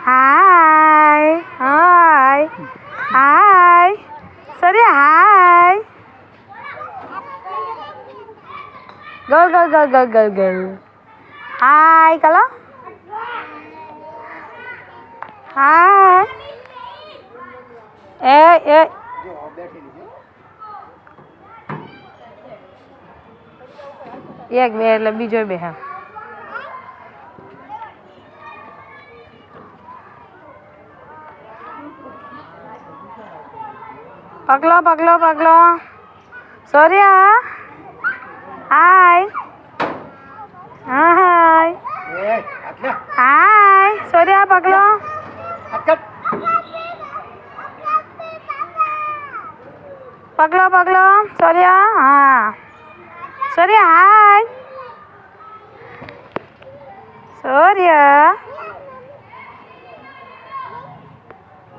Hi. Hi. Hi. Surya, hi. Go. Hi, kalau. Hi. Eh. એક બે એટલે બીજો બે હા પગલો સૂર્યા હાય હાય સૂર્યા પગલો સૂર્યા હા સૂર્યા હાય સૂર્યા